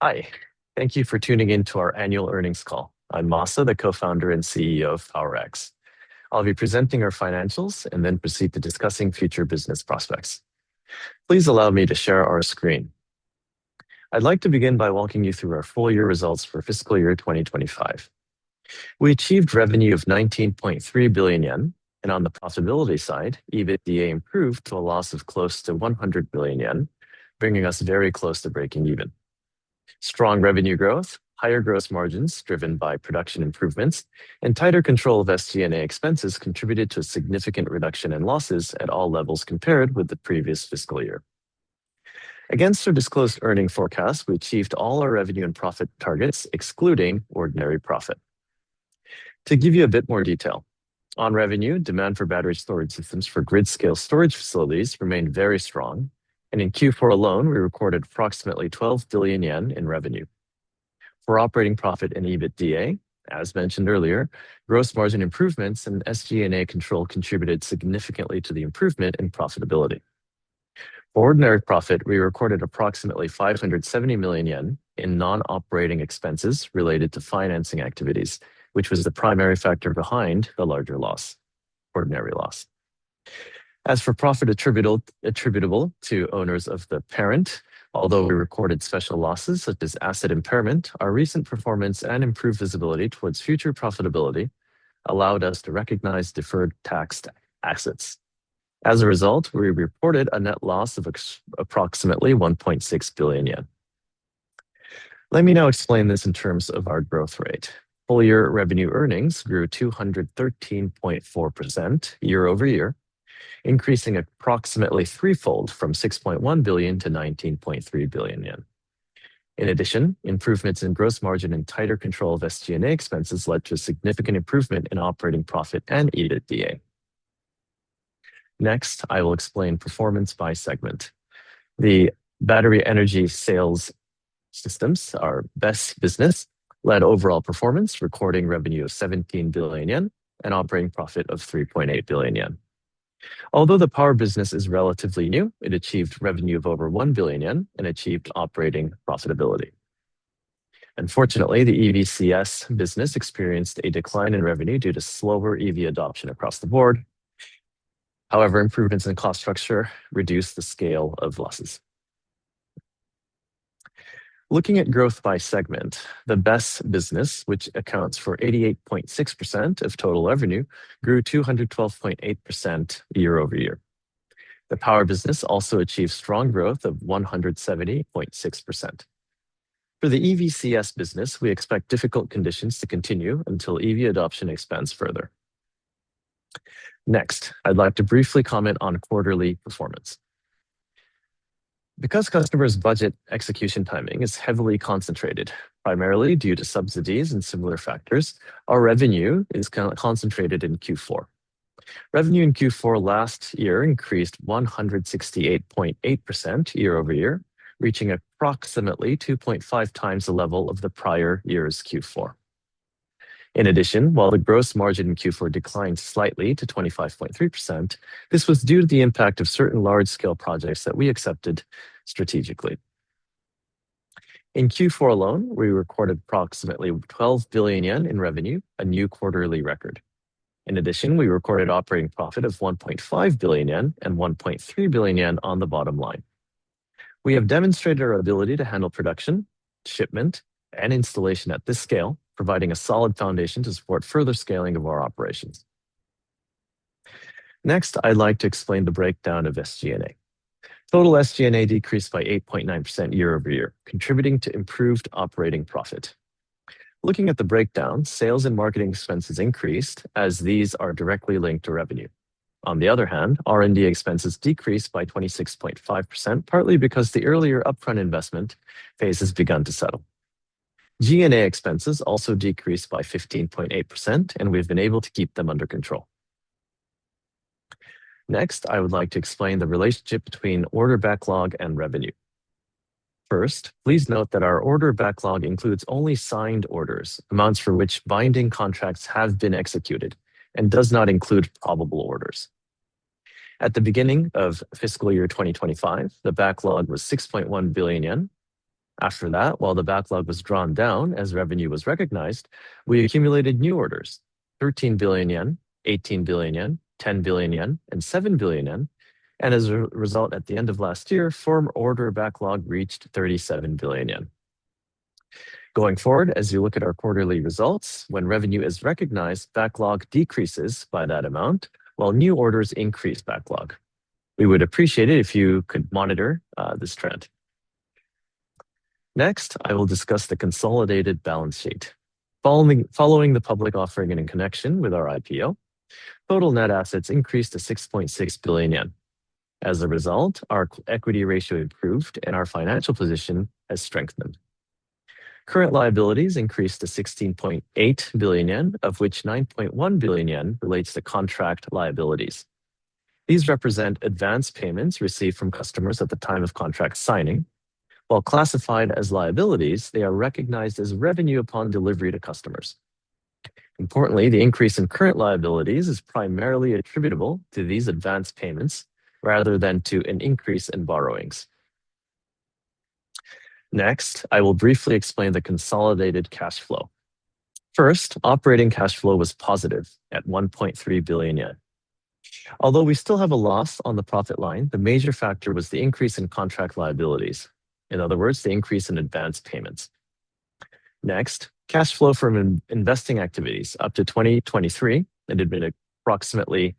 Hi, thank you for tuning in to our annual earnings call. I'm Masa, the co-founder and CEO of PowerX. I'll be presenting our financials and then proceed to discussing future business prospects. Please allow me to share our screen. I'd like to begin by walking you through our full year results for fiscal year 2025. We achieved revenue of 19.3 billion yen, and on the profitability side, EBITDA improved to a loss of close to 100 billion yen, bringing us very close to breaking even. Strong revenue growth, higher gross margins driven by production improvements, and tighter control of SG&A expenses contributed to a significant reduction in losses at all levels compared with the previous fiscal year. Against our disclosed earning forecast, we achieved all our revenue and profit targets, excluding ordinary profit. To give you a bit more detail, on revenue, demand for battery storage systems for grid-scale storage facilities remained very strong, and in Q4 alone, we recorded approximately 12 billion yen in revenue. For operating profit and EBITDA, as mentioned earlier, gross margin improvements and SG&A control contributed significantly to the improvement in profitability. For ordinary profit, we recorded approximately 570 million yen in non-operating expenses related to financing activities, which was the primary factor behind the larger loss, ordinary loss. As for profit attributable to owners of the parent, although we recorded special losses such as asset impairment, our recent performance and improved visibility towards future profitability allowed us to recognize deferred tax assets. As a result, we reported a net loss of approximately 1.6 billion yen. Let me now explain this in terms of our growth rate. Full year revenue earnings grew 213.4% year-over-year, increasing approximately threefold from 6.1 billion to 19.3 billion yen. In addition, improvements in gross margin and tighter control of SG&A expenses led to a significant improvement in operating profit and EBITDA. Next, I will explain performance by segment. The battery energy sales systems, our BESS business, led overall performance, recording revenue of 17 billion yen and operating profit of 3.8 billion yen. Although the power business is relatively new, it achieved revenue of over 1 billion yen and achieved operating profitability. Unfortunately, the EVCS business experienced a decline in revenue due to slower EV adoption across the board. However, improvements in cost structure reduced the scale of losses. Looking at growth by segment, the BESS business, which accounts for 88.6% of total revenue, grew 212.8% year-over-year. The power business also achieved strong growth of 170.6%. For the EVCS business, we expect difficult conditions to continue until EV adoption expands further. Next, I'd like to briefly comment on quarterly performance. Because customers' budget execution timing is heavily concentrated, primarily due to subsidies and similar factors, our revenue is concentrated in Q4. Revenue in Q4 last year increased 168.8% year-over-year, reaching approximately 2.5 times the level of the prior year's Q4. In addition, while the gross margin in Q4 declined slightly to 25.3%, this was due to the impact of certain large-scale projects that we accepted strategically. In Q4 alone, we recorded approximately 12 billion yen in revenue, a new quarterly record. In addition, we recorded operating profit of 1.5 billion yen and 1.3 billion yen on the bottom line. We have demonstrated our ability to handle production, shipment, and installation at this scale, providing a solid foundation to support further scaling of our operations. Next, I'd like to explain the breakdown of SG&A. Total SG&A decreased by 8.9% year-over-year, contributing to improved operating profit. Looking at the breakdown, sales and marketing expenses increased as these are directly linked to revenue. On the other hand, R&D expenses decreased by 26.5%, partly because the earlier upfront investment phase has begun to settle. G&A expenses also decreased by 15.8%, and we've been able to keep them under control. Next, I would like to explain the relationship between order backlog and revenue. First, please note that our order backlog includes only signed orders, amounts for which binding contracts have been executed, and does not include probable orders. At the beginning of fiscal year 2025, the backlog was 6.1 billion yen, After that, while the backlog was drawn down as revenue was recognized, we accumulated new orders, 13 billion yen, 18 billion yen, 10 billion yen, and 7 billion yen. And as a result, at the end of last year, firm order backlog reached 37 billion yen. Going forward, as you look at our quarterly results, when revenue is recognized, backlog decreases by that amount, while new orders increase backlog. We would appreciate it if you could monitor this trend. Next, I will discuss the consolidated balance sheet. Following the public offering and in connection with our IPO, total net assets increased to 6.6 billion yen. As a result, our equity ratio improved and our financial position has strengthened. Current liabilities increased to 16.8 billion yen, of which 9.1 billion yen relates to contract liabilities. These represent advance payments received from customers at the time of contract signing. While classified as liabilities, they are recognized as revenue upon delivery to customers. Importantly, the increase in current liabilities is primarily attributable to these advance payments rather than to an increase in borrowings. Next, I will briefly explain the consolidated cash flow. First, operating cash flow was positive at 1.3 billion yen. Although we still have a loss on the profit line, the major factor was the increase in contract liabilities. In other words, the increase in advance payments. Next, cash flow from investing activities. Up to 2023, it had been approximately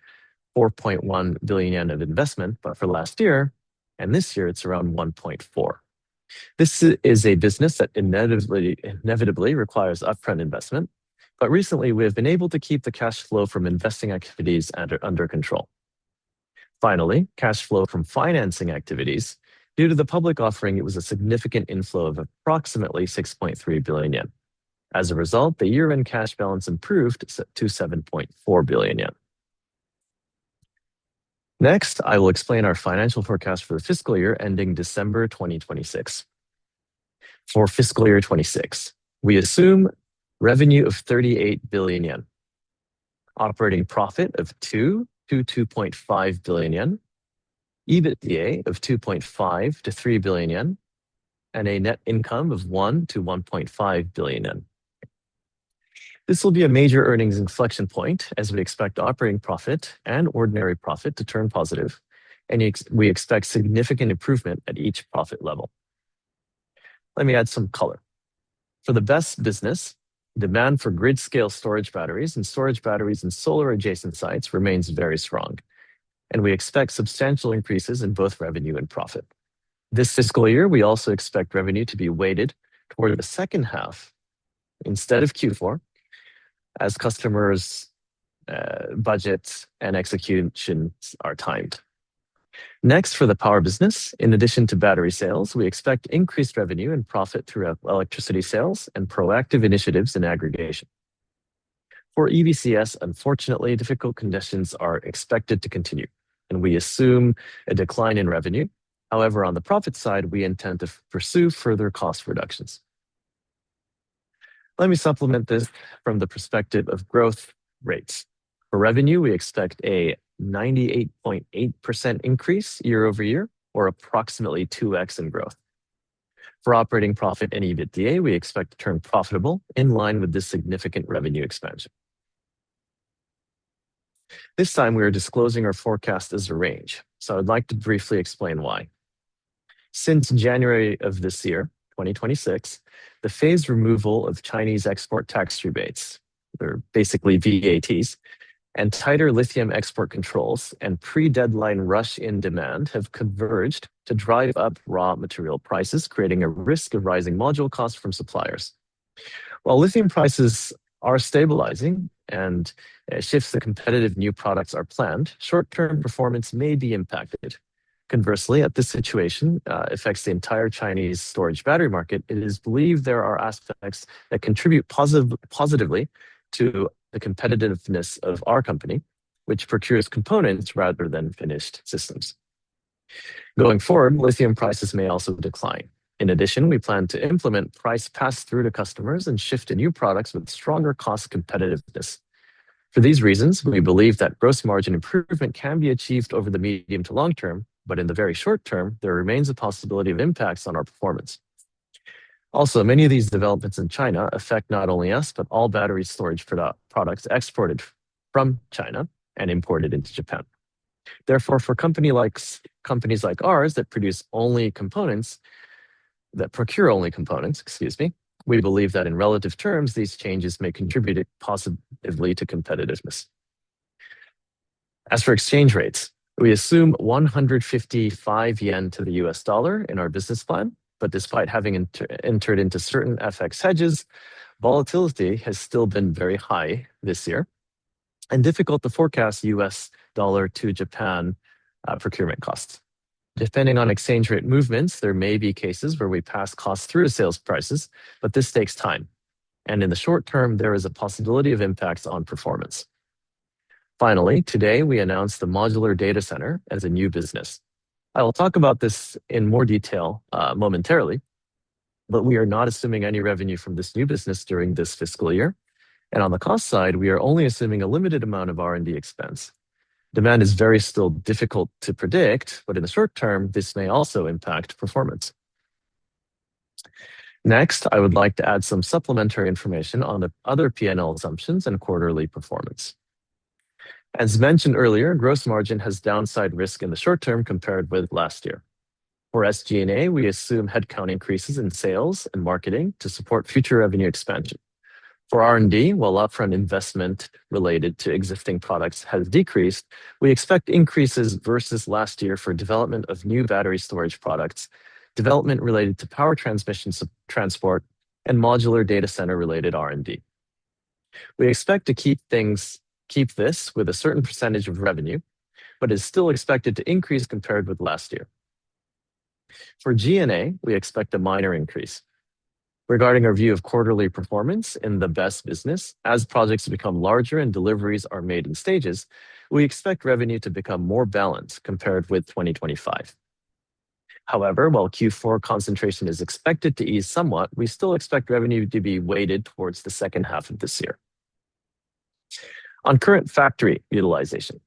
4.1 billion yen of investment, but for last year and this year, it's around 1.4. This is a business that inevitably requires upfront investment, but recently we have been able to keep the cash flow from investing activities under control. Finally, cash flow from financing activities. Due to the public offering, it was a significant inflow of approximately 6.3 billion yen. As a result, the year-end cash balance improved to 7.4 billion yen. Next, I will explain our financial forecast for the fiscal year ending December 2026. For fiscal year 26, we assume revenue of 38 billion yen, operating profit of 2 to 2.5 billion yen, EBITDA of 2.5 to 3 billion yen, and a net income of 1 to 1.5 billion yen. This will be a major earnings inflection point as we expect operating profit and ordinary profit to turn positive, and we expect significant improvement at each profit level. Let me add some color. For the best business, demand for grid-scale storage batteries and storage batteries in solar adjacent sites remains very strong, and we expect substantial increases in both revenue and profit. This fiscal year, we also expect revenue to be weighted toward the second half instead of Q4, as customers' budgets and executions are timed. Next, for the power business, in addition to battery sales, we expect increased revenue and profit through electricity sales and proactive initiatives in aggregation. For EBCS, unfortunately, difficult conditions are expected to continue, and we assume a decline in revenue. However, on the profit side, we intend to pursue further cost reductions. Let me supplement this from the perspective of growth rates. For revenue, we expect a 98.8% increase year over year, or approximately 2x in growth. For operating profit and EBITDA, we expect to turn profitable in line with this significant revenue expansion. This time, we are disclosing our forecast as a range, so I'd like to briefly explain why. Since January of this year, 2026, the phased removal of Chinese export tax rebates, they're basically VATs, and tighter lithium export controls and pre-deadline rush in demand have converged to drive up raw material prices, creating a risk of rising module costs from suppliers. While lithium prices are stabilizing and shifts to competitive new products are planned, short-term performance may be impacted. Conversely, this situation affects the entire Chinese storage battery market. It is believed there are aspects that contribute positively to the competitiveness of our company, which procures components rather than finished systems. Going forward, lithium prices may also decline. In addition, we plan to implement price pass-through to customers and shift to new products with stronger cost competitiveness. For these reasons, we believe that gross margin improvement can be achieved over the medium to long term, but in the very short term, there remains a possibility of impacts on our performance. Also, many of these developments in China affect not only us, but all battery storage products exported from China and imported into Japan. Therefore, for companies like ours that procure only components, we believe that in relative terms, these changes may contribute positively to competitiveness. As for exchange rates, we assume 155 yen to the US dollar in our business plan, but despite having entered into certain FX hedges, volatility has still been very high this year and difficult to forecast US dollar to Japan procurement costs. Depending on exchange rate movements, there may be cases where we pass costs through to sales prices, but this takes time. And in the short term, there is a possibility of impacts on performance. Finally, today we announced the Modular data center as a new business. I will talk about this in more detail momentarily, but we are not assuming any revenue from this new business during this fiscal year. And on the cost side, we are only assuming a limited amount of R&D expense. Demand is still difficult to predict, but in the short term, this may also impact performance. Next, I would like to add some supplementary information on the other P&L assumptions and quarterly performance. As mentioned earlier, gross margin has downside risk in the short term compared with last year. For SG&A, we assume headcount increases in sales and marketing to support future revenue expansion. For R&D, while upfront investment related to existing products has decreased, we expect increases versus last year for development of new battery storage products, development related to power transmission transport, and modular data center related R&D. We expect to keep this with a certain percentage of revenue, but is still expected to increase compared with last year. For G&A, we expect a minor increase. Regarding our view of quarterly performance in the BESS business, as projects become larger and deliveries are made in stages, we expect revenue to become more balanced compared with 2025. However, while Q4 concentration is expected to ease somewhat, we still expect revenue to be weighted towards the second half of this year. On current factory utilization,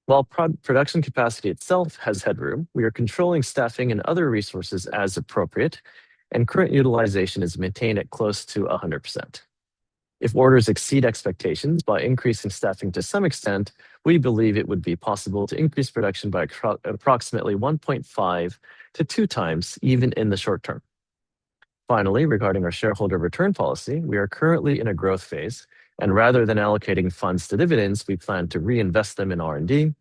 while production capacity itself has headroom, we are controlling staffing and other resources as appropriate, and current utilization is maintained at close to 100%. If orders exceed expectations by increasing staffing to some extent, we believe it would be possible to increase production by approximately 1.5 to 2 times, even in the short term. Finally, regarding our shareholder return policy, we are currently in a growth phase, and rather than allocating funds to dividends, we plan to reinvest them in R&D,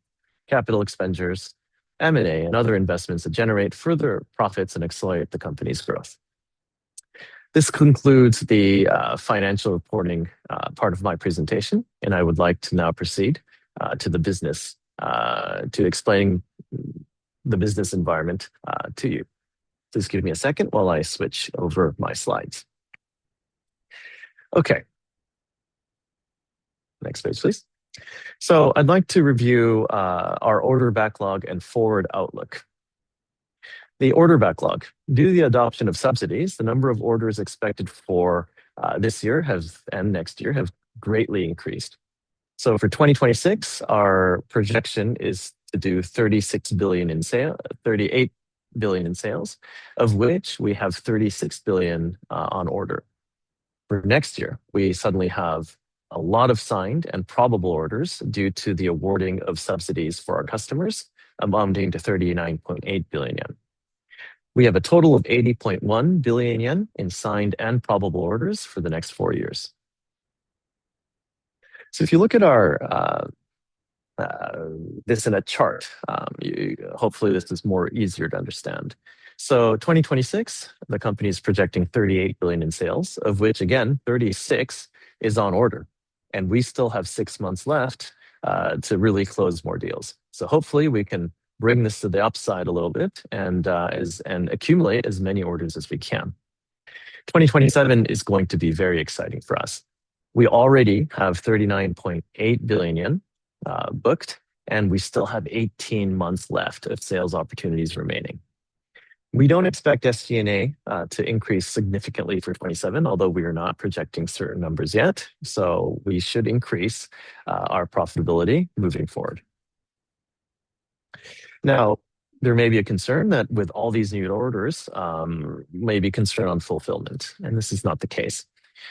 capital expenditures, M&A, and other investments that generate further profits and accelerate the company's growth. This concludes the financial reporting part of my presentation, and I would like to now proceed to the business, to explain the business environment to you. Please give me a second while I switch over my slides. Okay. Next page, please. So I'd like to review our order backlog and forward outlook. The order backlog. Due to the adoption of subsidies, the number of orders expected for this year and next year have greatly increased. So for 2026, our projection is to do 38 billion in sales, of which we have 36 billion on order. For next year, we suddenly have a lot of signed and probable orders due to the awarding of subsidies for our customers, amounting to 39.8 billion yen. We have a total of 80.1 billion yen in signed and probable orders for the next 4 years. So if you look at this in a chart, hopefully this is more easier to understand. So 2026, the company is projecting 38 billion in sales, of which again, 36 is on order. And we still have 6 months left to really close more deals. So hopefully we can bring this to the upside a little bit and accumulate as many orders as we can. 2027 is going to be very exciting for us. We already have 39.8 billion yen booked, and we still have 18 months left of sales opportunities remaining. We don't expect SG&A to increase significantly for 27, although we are not projecting certain numbers yet. So we should increase our profitability moving forward. Now, there may be a concern that with all these new orders, may be concern on fulfillment, and this is not the case.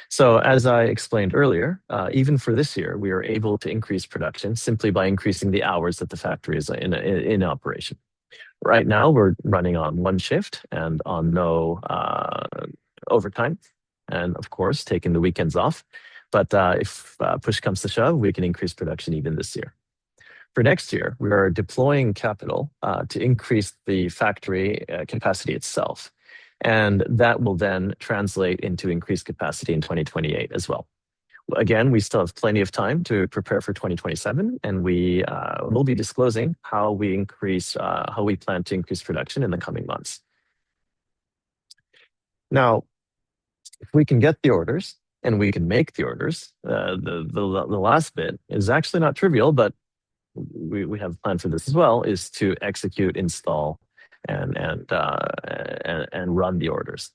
So as I explained earlier, even for this year, we are able to increase production simply by increasing the hours that the factory is in operation. Right now, we're running on one shift and on no overtime, and of course, taking the weekends off. But if push comes to shove, we can increase production even this year. For next year, we are deploying capital to increase the factory capacity itself. And that will then translate into increased capacity in 2028 as well. Again, we still have plenty of time to prepare for 2027, and we will be disclosing how we plan to increase production in the coming months. Now, if we can get the orders and we can make the orders, the last bit is actually not trivial, but we have a plan for this as well, is to execute, install, and run the orders.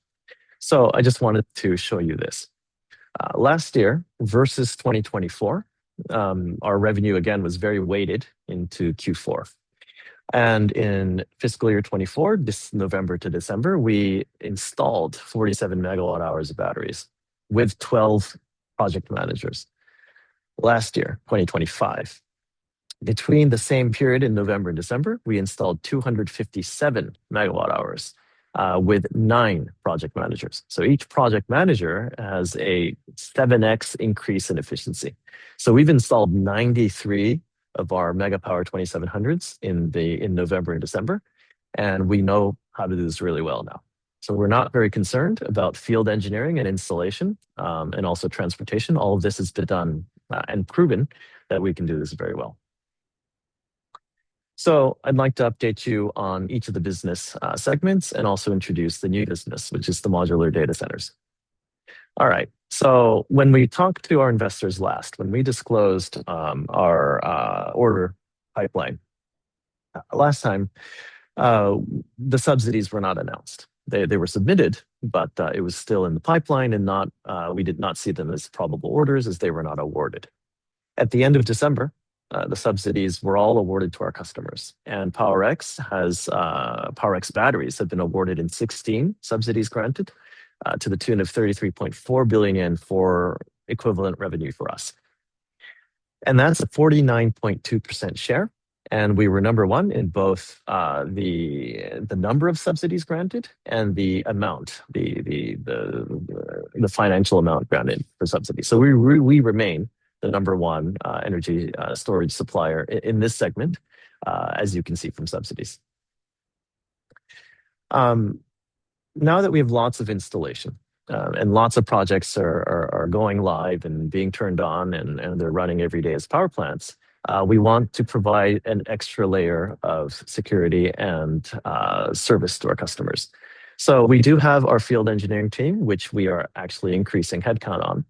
So I just wanted to show you this. Last year versus 2024, our revenue again was very weighted into Q4. And in fiscal year 24, this November to December, we installed 47 megawatt hours of batteries with 12 project managers. Last year, 2025, between the same period in November and December, we installed 257 megawatt hours with 9 project managers. So each project manager has a 7x increase in efficiency. So we've installed 93 of our Megapower 2700s in November and December, and we know how to do this really well now. So we're not very concerned about field engineering and installation, and also transportation. All of this has been done and proven that we can do this very well. So I'd like to update you on each of the business segments and also introduce the new business, which is the modular data centers. All right. So when we talked to our investors last, when we disclosed our order pipeline last time, the subsidies were not announced. They were submitted, but it was still in the pipeline, and we did not see them as probable orders as they were not awarded. At the end of December, the subsidies were all awarded to our customers, and PowerX batteries have been awarded in 16 subsidies granted to the tune of 33.4 billion yen for equivalent revenue for us. And that's a 49.2% share. And we were number one in both the number of subsidies granted and the amount, the financial amount granted for subsidies. So we remain the number one energy storage supplier in this segment, as you can see from subsidies. Now that we have lots of installation and lots of projects are going live and being turned on and they're running every day as power plants, we want to provide an extra layer of security and service to our customers. So we do have our field engineering team, which we are actually increasing headcount on.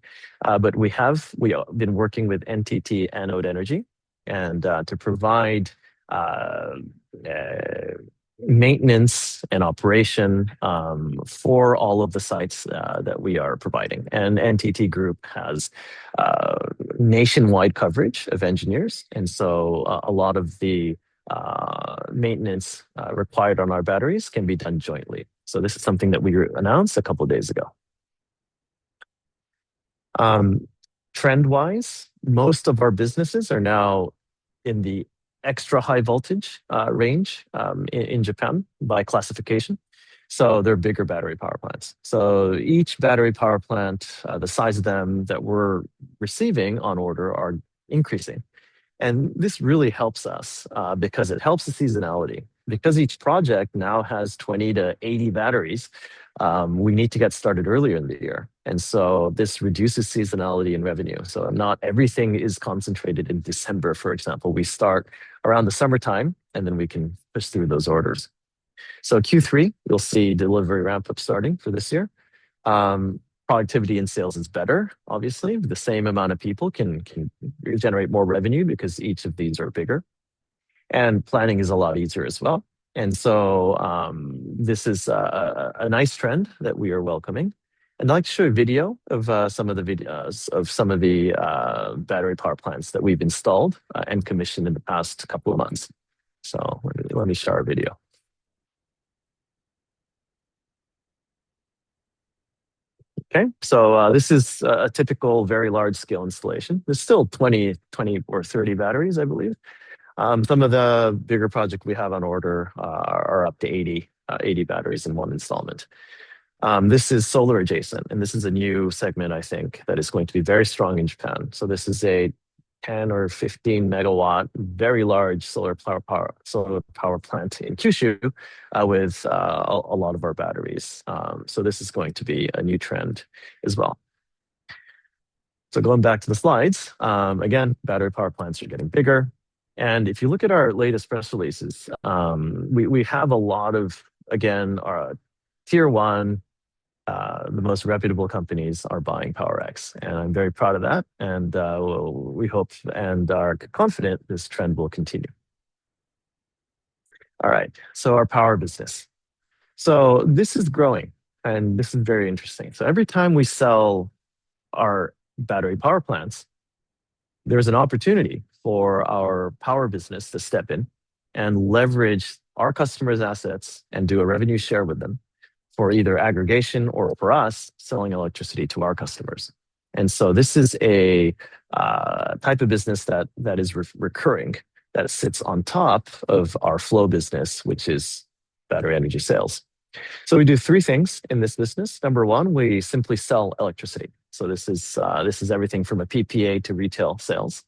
But we have been working with NTT Anode Energy and to provide maintenance and operation for all of the sites that we are providing. And NTT Group has nationwide coverage of engineers. And so a lot of the maintenance required on our batteries can be done jointly. So this is something that we announced a couple of days ago. Trend-wise, most of our businesses are now in the extra high voltage range in Japan by classification. So they're bigger battery power plants. So each battery power plant, the size of them that we're receiving on order are increasing. And this really helps us because it helps the seasonality. Because each project now has 20 to 80 batteries, we need to get started earlier in the year. And so this reduces seasonality and revenue. So not everything is concentrated in December, for example. We start around the summertime, and then we can push through those orders. So Q3, you'll see delivery ramp up starting for this year. Productivity in sales is better, obviously. The same amount of people can generate more revenue because each of these are bigger. And planning is a lot easier as well. And so this is a nice trend that we are welcoming. And I'd like to show a video of some of the battery power plants that we've installed and commissioned in the past couple of months. So let me show our video. Okay, so this is a typical very large scale installation. There's still 20 or 30 batteries, I believe. Some of the bigger projects we have on order are up to 80 batteries in one installment. This is solar adjacent, and this is a new segment, I think, that is going to be very strong in Japan. So this is a 10 or 15 megawatt, very large solar power plant in Kyushu with a lot of our batteries. So this is going to be a new trend as well. So going back to the slides, again, battery power plants are getting bigger. And if you look at our latest press releases, we have a lot of, again, our tier one, the most reputable companies are buying PowerX, and I'm very proud of that. And we hope and are confident this trend will continue. All right, so our power business. So this is growing, and this is very interesting. So every time we sell our battery power plants, there's an opportunity for our power business to step in and leverage our customers' assets and do a revenue share with them for either aggregation or for us selling electricity to our customers. And so this is a type of business that is recurring, that sits on top of our flow business, which is battery energy sales. So we do three things in this business. Number one, we simply sell electricity. So this is everything from a PPA to retail sales.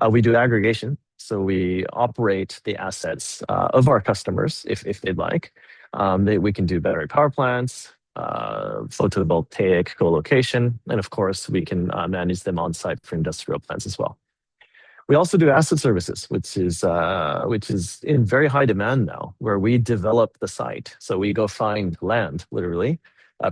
We do aggregation. So we operate the assets of our customers if they'd like. We can do battery power plants, photovoltaic co-location, and of course, we can manage them on site for industrial plants as well. We also do asset services, which is in very high demand now, where we develop the site. So we go find land, literally,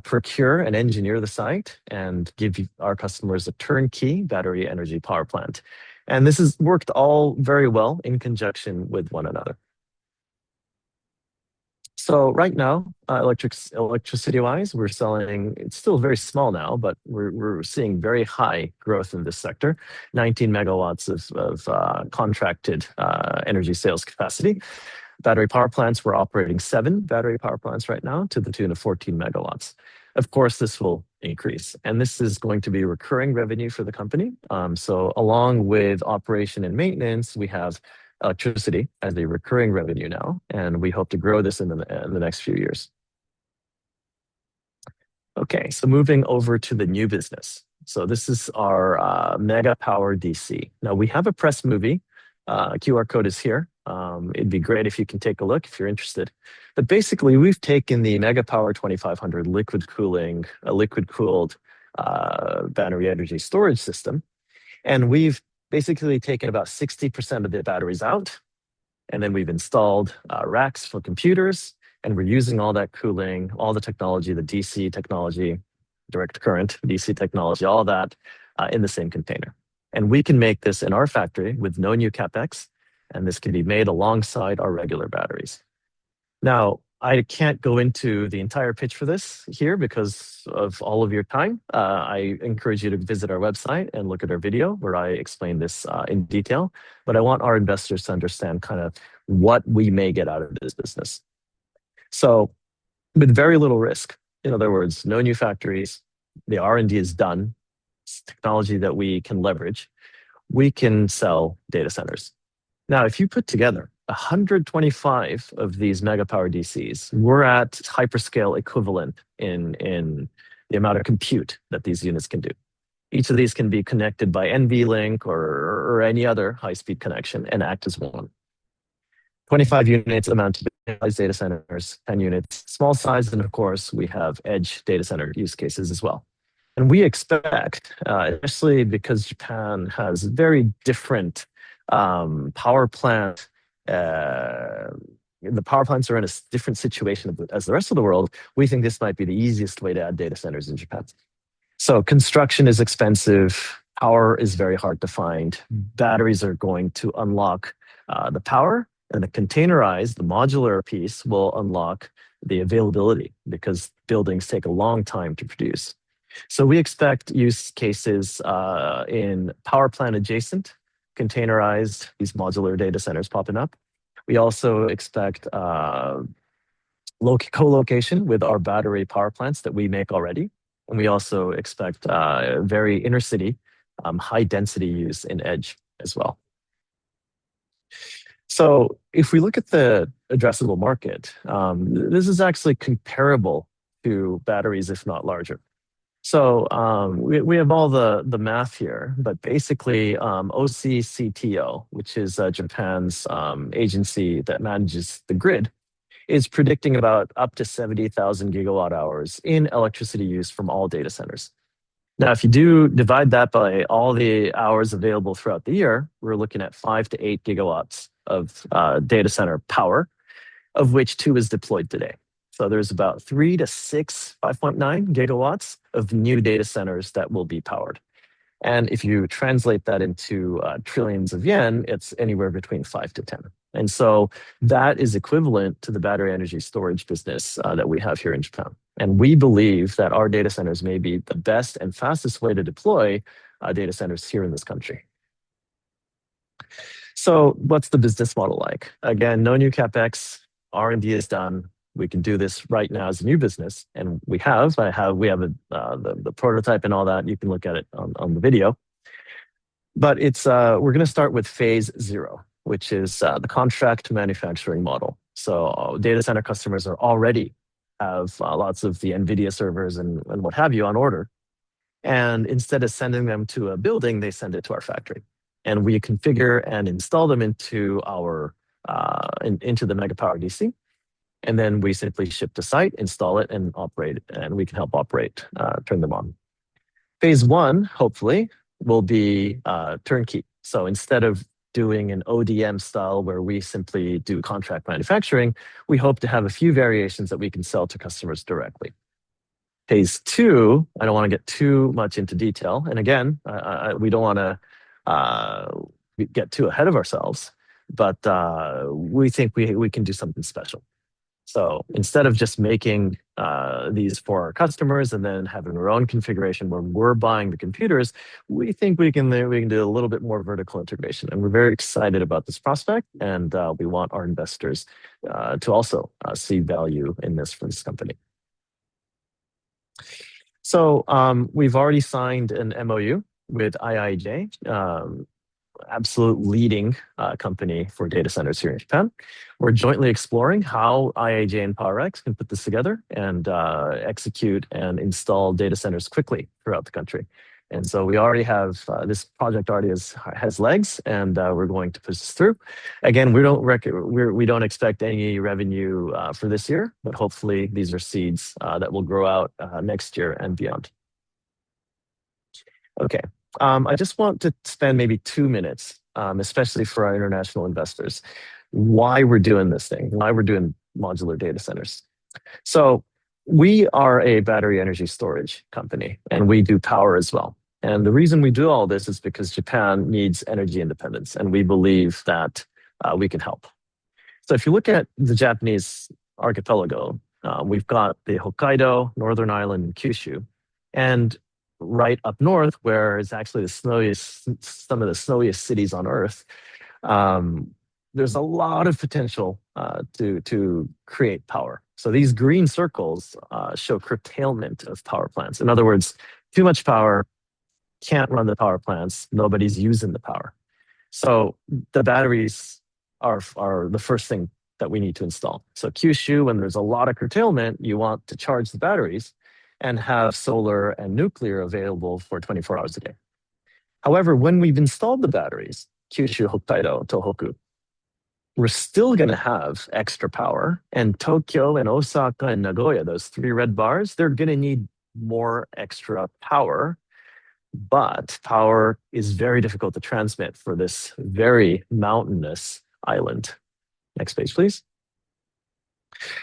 procure and engineer the site, and give our customers a turnkey battery energy power plant. And this has worked all very well in conjunction with one another. So right now, electricity-wise, we're selling, it's still very small now, but we're seeing very high growth in this sector, 19 megawatts of contracted energy sales capacity. Battery power plants, we're operating 7 battery power plants right now to the tune of 14 megawatts. Of course, this will increase, and this is going to be recurring revenue for the company. So along with operation and maintenance, we have electricity as a recurring revenue now, and we hope to grow this in the next few years. Okay, so moving over to the new business. So this is our Mega Power DC. Now we have a press movie. QR code is here. It'd be great if you can take a look if you're interested. But basically, we've taken the Mega Power 2500 liquid cooled battery energy storage system, and we've basically taken about 60% of the batteries out, and then we've installed racks for computers, and we're using all that cooling, all the technology, the DC technology, direct current, DC technology, all that in the same container. And we can make this in our factory with no new CapEx, and this can be made alongside our regular batteries. Now, I can't go into the entire pitch for this here because of all of your time. I encourage you to visit our website and look at our video where I explain this in detail. But I want our investors to understand kind of what we may get out of this business. So with very little risk, in other words, no new factories, the R&D is done, it's technology that we can leverage, we can sell data centers. Now, if you put together 125 of these Mega Power DCs, we're at hyperscale equivalent in the amount of compute that these units can do. Each of these can be connected by NVLink or any other high-speed connection and act as one. 25 units amount to data centers, 10 units small size, and of course, we have edge data center use cases as well. And we expect, especially because Japan has very different power plant, the power plants are in a different situation as the rest of the world. We think this might be the easiest way to add data centers in Japan. So construction is expensive. Power is very hard to find. Batteries are going to unlock the power, and the containerized, the modular piece will unlock the availability because buildings take a long time to produce. So we expect use cases in power plant adjacent, containerized, these modular data centers popping up. We also expect co-location with our battery power plants that we make already. And we also expect very inner city, high density use in edge as well. So if we look at the addressable market, this is actually comparable to batteries, if not larger. So we have all the math here, but basically OCCTO, which is Japan's agency that manages the grid, is predicting about up to 70,000 gigawatt hours in electricity use from all data centers. Now, if you do divide that by all the hours available throughout the year, we're looking at 5 to 8 gigawatts of data center power, of which 2 is deployed today. So there's about 3 to 6, 5.9 gigawatts of new data centers that will be powered. And if you translate that into trillions of yen, it's anywhere between 5 to 10. And so that is equivalent to the battery energy storage business that we have here in Japan. And we believe that our data centers may be the best and fastest way to deploy data centers here in this country. So what's the business model like? Again, no new CapEx, R&D is done. We can do this right now as a new business, and we have the prototype and all that. You can look at it on the video. But it's we're going to start with phase 0, which is the contract manufacturing model. So data center customers are already have lots of the NVIDIA servers and what have you on order. And instead of sending them to a building, they send it to our factory. And we configure and install them into our into the Mega Power DC. And then we simply ship to site, install it, and operate. And we can help operate, turn them on. Phase 1, hopefully, will be turnkey. So instead of doing an ODM style where we simply do contract manufacturing, we hope to have a few variations that we can sell to customers directly. Phase 2, I don't want to get too much into detail. And again, we don't want to get too ahead of ourselves, but we think we can do something special. So instead of just making these for our customers and then having our own configuration where we're buying the computers, we think we can do a little bit more vertical integration. And we're very excited about this prospect, and we want our investors to also see value in this for this company. So we've already signed an MOU with IIJ, absolute leading company for data centers here in Japan. We're jointly exploring how IIJ and PowerX can put this together and execute and install data centers quickly throughout the country. And so we already have, this project already has legs, and we're going to push this through. Again, we don't expect any revenue for this year, but hopefully these are seeds that will grow out next year and beyond. Okay. I just want to spend maybe 2 minutes, especially for our international investors, why we're doing this thing, why we're doing modular data centers. So we are a battery energy storage company, and we do power as well. And the reason we do all this is because Japan needs energy independence, and we believe that we can help. So if you look at the Japanese archipelago, we've got the Hokkaido, Northern Island, and Kyushu. And right up north, where it's actually some of the snowiest cities on Earth, there's a lot of potential to create power. So these green circles show curtailment of power plants. In other words, too much power, can't run the power plants, nobody's using the power. So the batteries are the first thing that we need to install. So Kyushu, when there's a lot of curtailment, you want to charge the batteries and have solar and nuclear available for 24 hours a day. However, when we've installed the batteries, Kyushu, Hokkaido, Tohoku, we're still going to have extra power. And Tokyo and Osaka and Nagoya, those 3 red bars, they're going to need more extra power. But power is very difficult to transmit for this very mountainous island. Next page, please.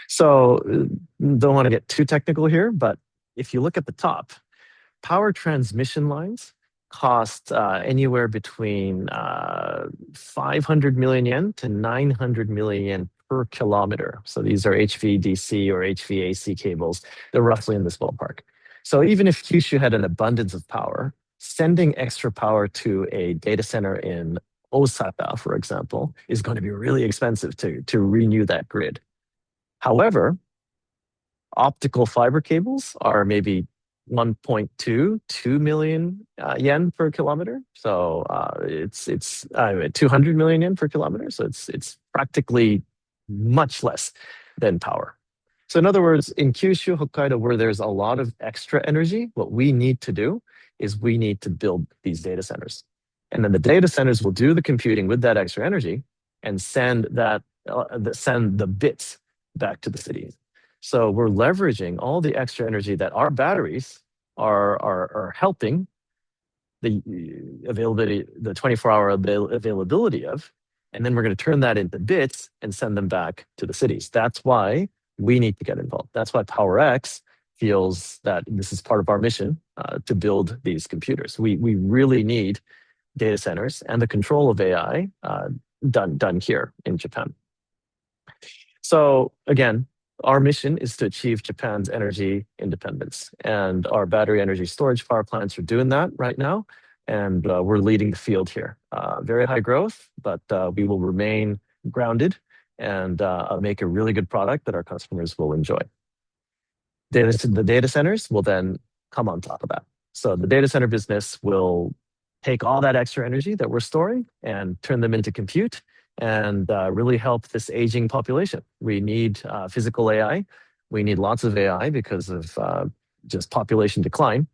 So don't want to get too technical here, but if you look at the top, power transmission lines cost anywhere between 500 million yen to 900 million yen per kilometer. So these are HVDC or HVAC cables. They're roughly in this ballpark. So even if Kyushu had an abundance of power, sending extra power to a data center in Osaka, for example, is going to be really expensive to renew that grid. However, optical fiber cables are maybe 1.22 million yen per kilometer. So it's 200 million yen per kilometer. So it's practically much less than power. So in other words, in Kyushu, Hokkaido, where there's a lot of extra energy, what we need to do is we need to build these data centers. And then the data centers will do the computing with that extra energy and send the bits back to the cities. So we're leveraging all the extra energy that our batteries are helping the availability, the 24-hour availability of, and then we're going to turn that into bits and send them back to the cities. That's why we need to get involved. That's why PowerX feels that this is part of our mission to build these computers. We really need data centers and the control of AI done here in Japan. So again, our mission is to achieve Japan's energy independence, and our battery energy storage power plants are doing that right now, and we're leading the field here. Very high growth, but we will remain grounded and make a really good product that our customers will enjoy. The data centers will then come on top of that. So the data center business will take all that extra energy that we're storing and turn them into compute and really help this aging population. We need physical AI. We need lots of AI because of just population decline.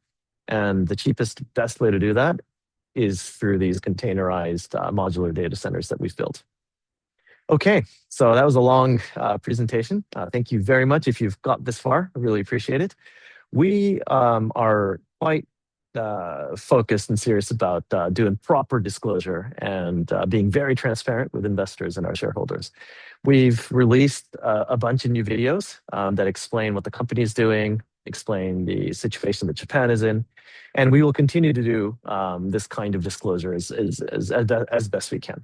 And the cheapest, best way to do that is through these containerized modular data centers that we've built. Okay, so that was a long presentation. Thank you very much if you've got this far. I really appreciate it. We are quite focused and serious about doing proper disclosure and being very transparent with investors and our shareholders. We've released a bunch of new videos that explain what the company is doing, explain the situation that Japan is in, and we will continue to do this kind of disclosure as best we can.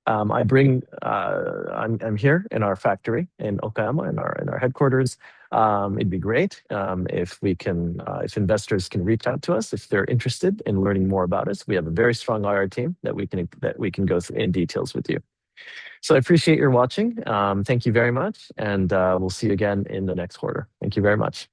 I'm here in our factory in Okayama, in our headquarters. It'd be great if investors can reach out to us if they're interested in learning more about us. We have a very strong IR team that we can go through in details with you. So I appreciate your watching. Thank you very much, and we'll see you again in the next quarter. Thank you very much.